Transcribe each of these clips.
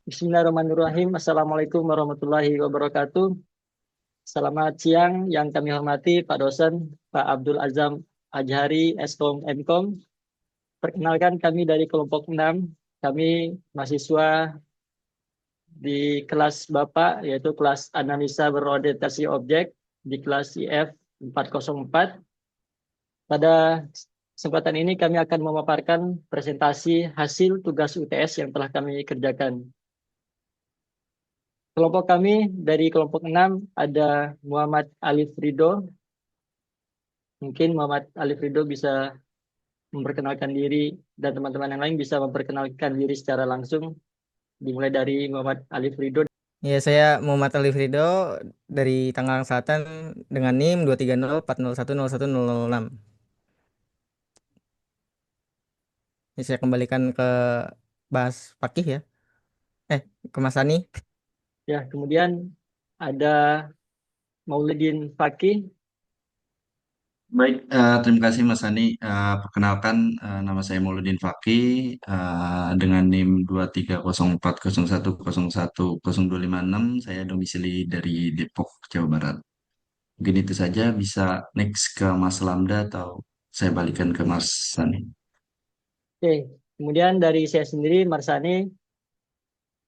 Bismillahirrahmanirrahim. Assalamualaikum warahmatullahi wabarakatuh. Selamat siang yang kami hormati Pak dosen, Pak Abdul Azam Ajhari, Eskom Mkom. Perkenalkan kami dari kelompok 6. Kami mahasiswa di kelas Bapak, yaitu kelas Analisa Berorientasi Objek di kelas IF 404. Pada kesempatan ini kami akan memaparkan presentasi hasil tugas UTS yang telah kami kerjakan. Kelompok kami dari kelompok 6 ada Muhammad Alif Rido. Mungkin Muhammad Alif Rido bisa memperkenalkan diri dan teman-teman yang lain bisa memperkenalkan diri secara langsung. Dimulai dari Muhammad Alif Rido. Ya, saya Muhammad Alif Rido dari Tangerang Selatan dengan NIM 23040101006. Ini saya kembalikan ke bahas Fakih ya. Ke Mas Ani. Ya, kemudian ada Maulidin Fakih. Baik, terima kasih Mas Ani. Perkenalkan, nama saya Mauludin Fakih dengan NIM 2304010101026. Saya domisili dari Depok, Jawa Barat. Mungkin itu saja, bisa next ke Mas Lamda atau saya balikan ke Mas Sani. Oke, kemudian dari saya sendiri, Marsani,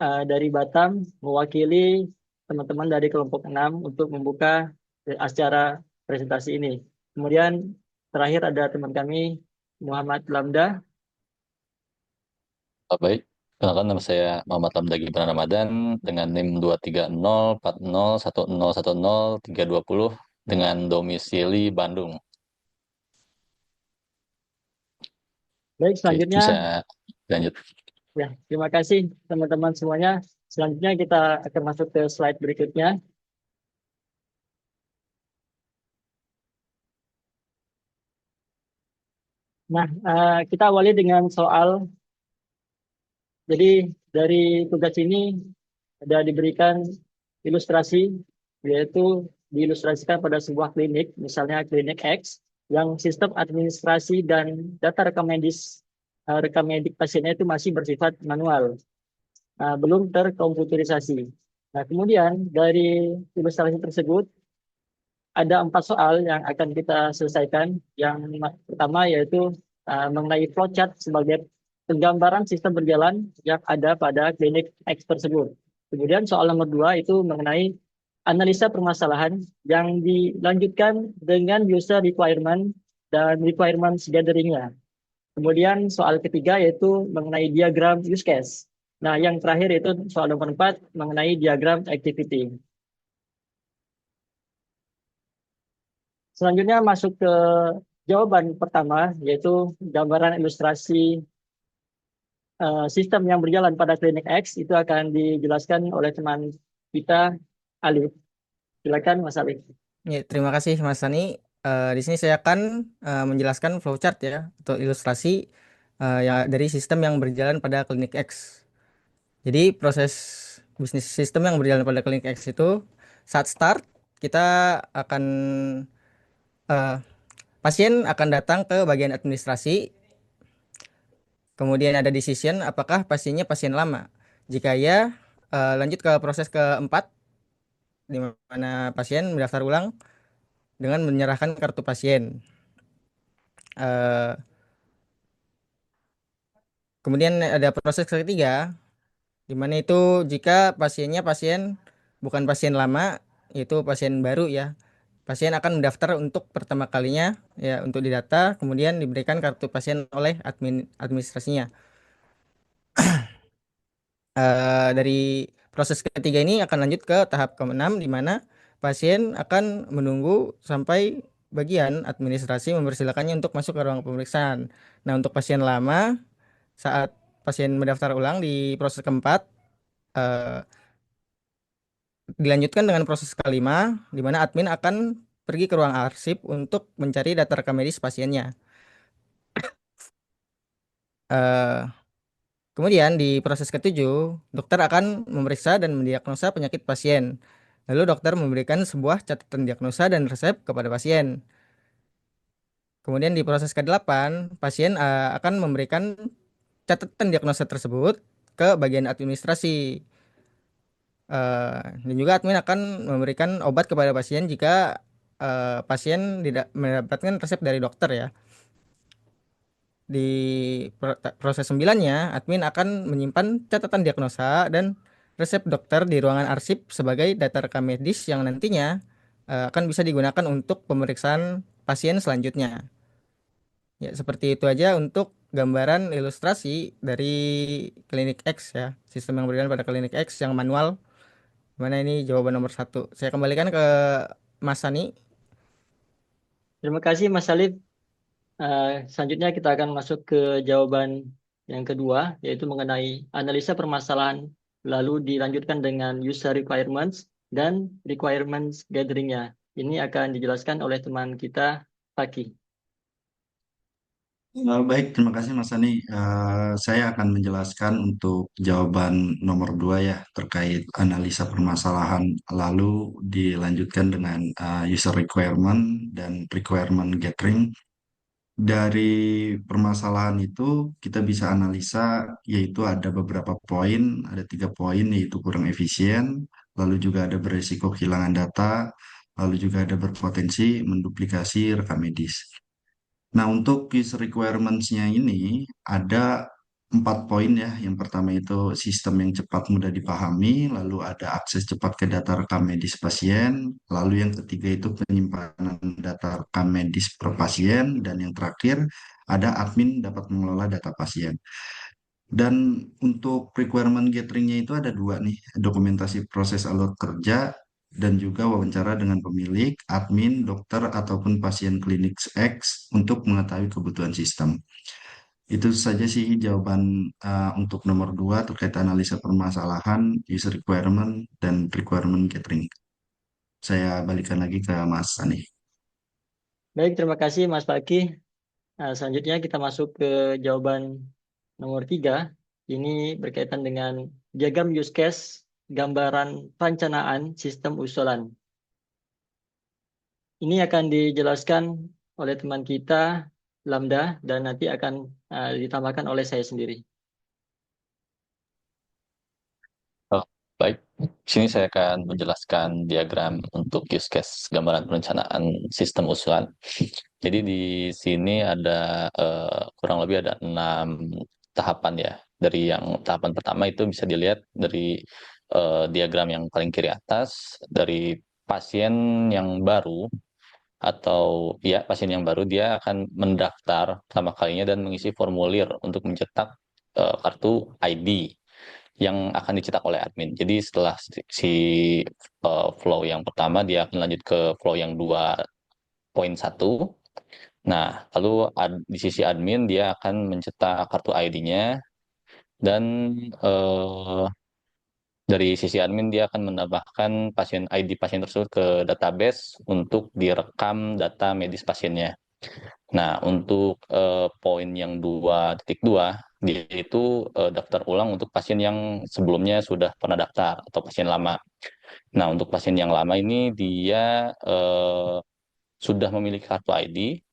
dari Batam, mewakili teman-teman dari kelompok 6 untuk membuka acara presentasi ini. Kemudian terakhir ada teman kami, Muhammad Lamda. Baik, kenalkan nama saya Muhammad Lamda Gibran Ramadan dengan NIM 2304010103020 dengan domisili Bandung. Baik, Oke, selanjutnya, bisa lanjut. ya, terima kasih teman-teman semuanya. Selanjutnya kita akan masuk ke slide berikutnya. Nah, kita awali dengan soal. Jadi dari tugas ini ada diberikan ilustrasi, yaitu diilustrasikan pada sebuah klinik, misalnya klinik X, yang sistem administrasi dan data rekam medik pasiennya itu masih bersifat manual, belum terkomputerisasi. Nah, kemudian dari ilustrasi tersebut ada 4 soal yang akan kita selesaikan. Yang pertama yaitu mengenai flowchart sebagai penggambaran sistem berjalan yang ada pada klinik X tersebut. Kemudian soal nomor 2 itu mengenai analisa permasalahan yang dilanjutkan dengan user requirement dan requirements gathering-nya. Kemudian soal ketiga yaitu mengenai diagram use case. Nah, yang terakhir itu soal nomor 4 mengenai diagram activity. Selanjutnya masuk ke jawaban pertama, yaitu gambaran ilustrasi sistem yang berjalan pada klinik X. Itu akan dijelaskan oleh teman kita, Alif. Silakan, Mas Alif. Ya, terima kasih Mas Ani. Di sini saya akan menjelaskan flowchart ya atau ilustrasi ya dari sistem yang berjalan pada klinik X. Jadi proses bisnis sistem yang berjalan pada klinik X itu saat start kita akan eh, pasien akan datang ke bagian administrasi. Kemudian ada decision apakah pasiennya pasien lama. Jika ya, lanjut ke proses keempat di mana pasien mendaftar ulang dengan menyerahkan kartu pasien. Eh, Kemudian ada proses ketiga di mana itu jika pasiennya pasien bukan pasien lama, itu pasien baru ya. Pasien akan mendaftar untuk pertama kalinya ya untuk didata, kemudian diberikan kartu pasien oleh administrasinya. Dari proses ketiga ini akan lanjut ke tahap ke-6 di mana pasien akan menunggu sampai bagian administrasi mempersilakannya untuk masuk ke ruang pemeriksaan. Nah, untuk pasien lama saat pasien mendaftar ulang di proses keempat eh, dilanjutkan dengan proses kelima di mana admin akan pergi ke ruang arsip untuk mencari data rekam medis pasiennya. Eh, Kemudian di proses ketujuh, dokter akan memeriksa dan mendiagnosa penyakit pasien. Lalu dokter memberikan sebuah catatan diagnosa dan resep kepada pasien. Kemudian di proses ke-8, pasien akan memberikan catatan diagnosa tersebut ke bagian administrasi. Dan juga admin akan memberikan obat kepada pasien jika pasien tidak mendapatkan resep dari dokter ya. Di proses 9-nya, admin akan menyimpan catatan diagnosa dan resep dokter di ruangan arsip sebagai data rekam medis yang nantinya akan bisa digunakan untuk pemeriksaan pasien selanjutnya. Ya, seperti itu aja untuk gambaran ilustrasi dari Klinik X ya, sistem yang berjalan pada Klinik X yang manual. Mana ini jawaban nomor 1. Saya kembalikan ke Mas Sani. Terima kasih Mas Salib. Selanjutnya kita akan masuk ke jawaban yang kedua, yaitu mengenai analisa permasalahan, lalu dilanjutkan dengan user requirements dan requirements gathering-nya. Ini akan dijelaskan oleh teman kita, Paki. Baik, terima kasih Mas Ani. Saya akan menjelaskan untuk jawaban nomor 2 ya, terkait analisa permasalahan, lalu dilanjutkan dengan user requirement dan requirement gathering. Dari permasalahan itu kita bisa analisa, yaitu ada beberapa poin, ada 3 poin, yaitu kurang efisien, lalu juga ada beresiko kehilangan data, lalu juga ada berpotensi menduplikasi rekam medis. Nah, untuk user requirements-nya ini ada 4 poin ya. Yang pertama itu sistem yang cepat mudah dipahami, lalu ada akses cepat ke data rekam medis pasien, lalu yang ketiga itu penyimpanan data rekam medis per pasien, dan yang terakhir ada admin dapat mengelola data pasien. Dan untuk requirement gathering-nya itu ada 2 nih, dokumentasi proses alur kerja dan juga wawancara dengan pemilik, admin, dokter, ataupun pasien klinik X untuk mengetahui kebutuhan sistem. Itu saja sih jawaban untuk nomor 2 terkait analisa permasalahan, user requirement, dan requirement gathering. Saya balikan lagi ke Mas Ani. Baik, terima kasih Mas Paki. Selanjutnya kita masuk ke jawaban nomor 3. Ini berkaitan dengan diagram use case, gambaran perencanaan sistem usulan. Ini akan dijelaskan oleh teman kita, Lambda, dan nanti akan ditambahkan oleh saya sendiri. Oh, baik. Di sini saya akan menjelaskan diagram untuk use case gambaran perencanaan sistem usulan. Jadi di sini ada kurang lebih ada 6 tahapan ya. Dari yang tahapan pertama itu bisa dilihat dari diagram yang paling kiri atas, dari pasien yang baru atau ya pasien yang baru, dia akan mendaftar pertama kalinya dan mengisi formulir untuk mencetak kartu ID yang akan dicetak oleh admin. Jadi setelah si flow yang pertama, dia akan lanjut ke flow yang 2.1. Nah, lalu di sisi admin dia akan mencetak kartu ID-nya, dan dari sisi admin dia akan menambahkan pasien ID pasien tersebut ke database untuk direkam data medis pasiennya. Nah, untuk poin yang 2.2, dia itu daftar ulang untuk pasien yang sebelumnya sudah pernah daftar atau pasien lama. Nah, untuk pasien yang lama ini dia sudah memiliki kartu ID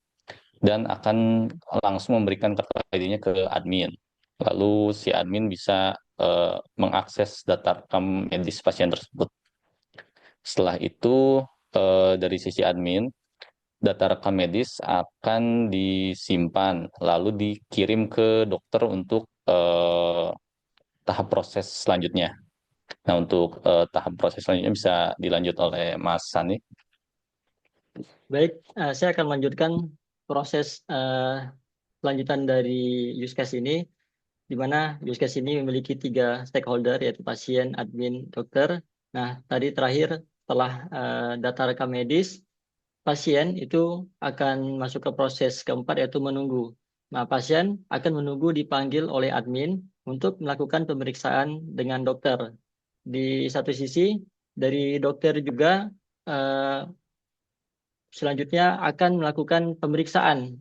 dan akan langsung memberikan kartu ID-nya ke admin. Lalu si admin bisa mengakses data rekam medis pasien tersebut. Setelah itu dari sisi admin, data rekam medis akan disimpan lalu dikirim ke dokter untuk tahap proses selanjutnya. Nah, untuk tahap proses selanjutnya bisa dilanjut oleh Mas Sani. Baik, saya akan melanjutkan proses lanjutan dari use case ini, di mana use case ini memiliki 3 stakeholder, yaitu pasien, admin, dokter. Nah, tadi terakhir setelah data rekam medis, pasien itu akan masuk ke proses keempat, yaitu menunggu. Nah, pasien akan menunggu dipanggil oleh admin untuk melakukan pemeriksaan dengan dokter. Di satu sisi, dari dokter juga selanjutnya akan melakukan pemeriksaan,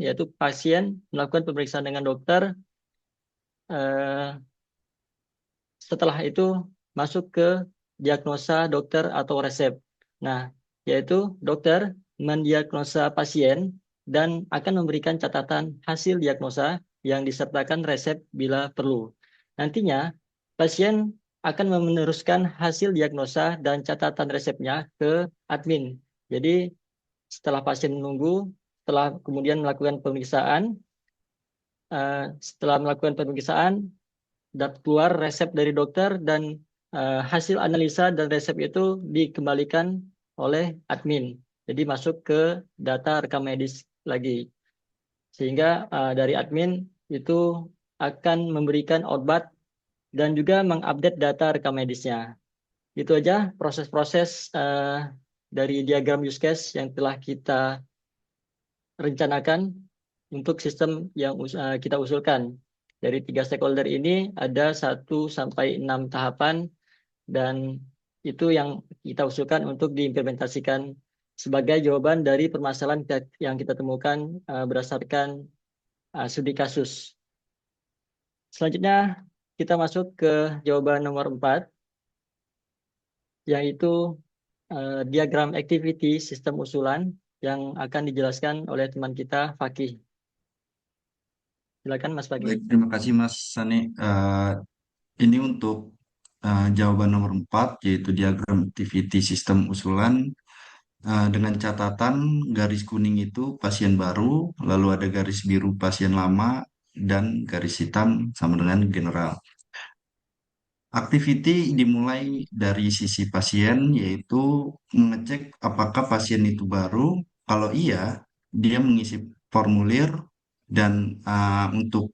yaitu pasien melakukan pemeriksaan dengan dokter. Setelah itu masuk ke diagnosa dokter atau resep. Nah, yaitu dokter mendiagnosa pasien dan akan memberikan catatan hasil diagnosa yang disertakan resep bila perlu. Nantinya, pasien akan meneruskan hasil diagnosa dan catatan resepnya ke admin. Jadi, setelah pasien menunggu, setelah kemudian melakukan pemeriksaan, setelah melakukan pemeriksaan, keluar resep dari dokter dan hasil analisa dan resep itu dikembalikan oleh admin. Jadi masuk ke data rekam medis lagi. Sehingga dari admin itu akan memberikan obat dan juga mengupdate data rekam medisnya. Itu aja proses-proses dari diagram use case yang telah kita rencanakan untuk sistem yang kita usulkan. Dari 3 stakeholder ini ada 1 sampai 6 tahapan dan itu yang kita usulkan untuk diimplementasikan sebagai jawaban dari permasalahan yang kita temukan berdasarkan studi kasus. Selanjutnya kita masuk ke jawaban nomor 4, yaitu diagram activity sistem usulan yang akan dijelaskan oleh teman kita Fakih. Silakan Mas Fakih. Baik, terima kasih Mas Sani. Ini untuk jawaban nomor 4, yaitu diagram activity sistem usulan. Dengan catatan garis kuning itu pasien baru, lalu ada garis biru pasien lama, dan garis hitam sama dengan general. Activity dimulai dari sisi pasien, yaitu mengecek apakah pasien itu baru. Kalau iya, dia mengisi formulir, dan untuk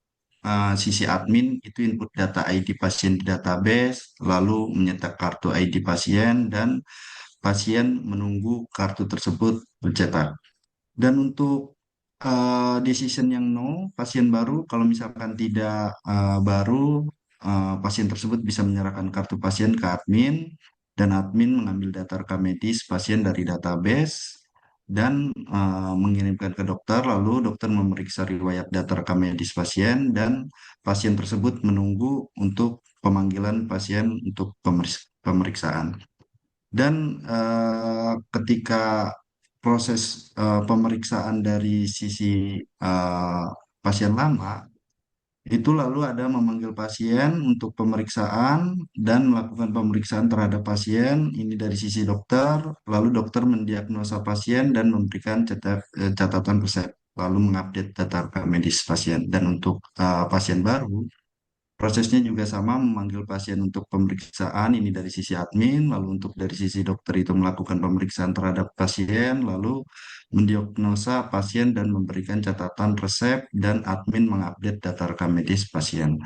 sisi admin itu input data ID pasien di database, lalu menyetak kartu ID pasien, dan pasien menunggu kartu tersebut tercetak. Dan untuk decision yang no, pasien baru, kalau misalkan tidak baru, pasien tersebut bisa menyerahkan kartu pasien ke admin, dan admin mengambil data rekam medis pasien dari database dan mengirimkan ke dokter, lalu dokter memeriksa riwayat data rekam medis pasien, dan pasien tersebut menunggu untuk pemanggilan pasien untuk pemeriksaan. Dan ketika proses pemeriksaan dari sisi pasien lama, itu lalu ada memanggil pasien untuk pemeriksaan dan melakukan pemeriksaan terhadap pasien. Ini dari sisi dokter, lalu dokter mendiagnosa pasien dan memberikan catatan resep, lalu mengupdate data rekam medis pasien. Dan untuk pasien baru, prosesnya juga sama, memanggil pasien untuk pemeriksaan, ini dari sisi admin, lalu untuk dari sisi dokter itu melakukan pemeriksaan terhadap pasien, lalu mendiagnosa pasien dan memberikan catatan resep, dan admin mengupdate data rekam medis pasien.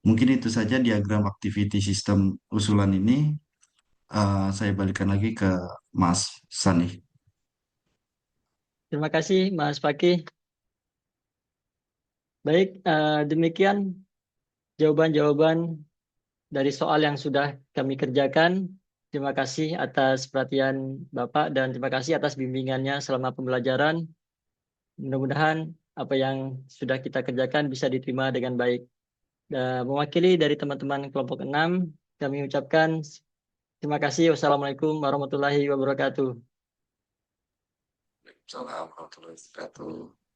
Mungkin itu saja diagram activity sistem usulan ini. Saya balikan lagi ke Mas Sani. Terima kasih Mas Fakih. Baik, demikian jawaban-jawaban dari soal yang sudah kami kerjakan. Terima kasih atas perhatian Bapak dan terima kasih atas bimbingannya selama pembelajaran. Mudah-mudahan apa yang sudah kita kerjakan bisa diterima dengan baik. Mewakili dari teman-teman kelompok 6, kami ucapkan terima kasih. Wassalamualaikum warahmatullahi wabarakatuh. Assalamualaikum warahmatullahi wabarakatuh.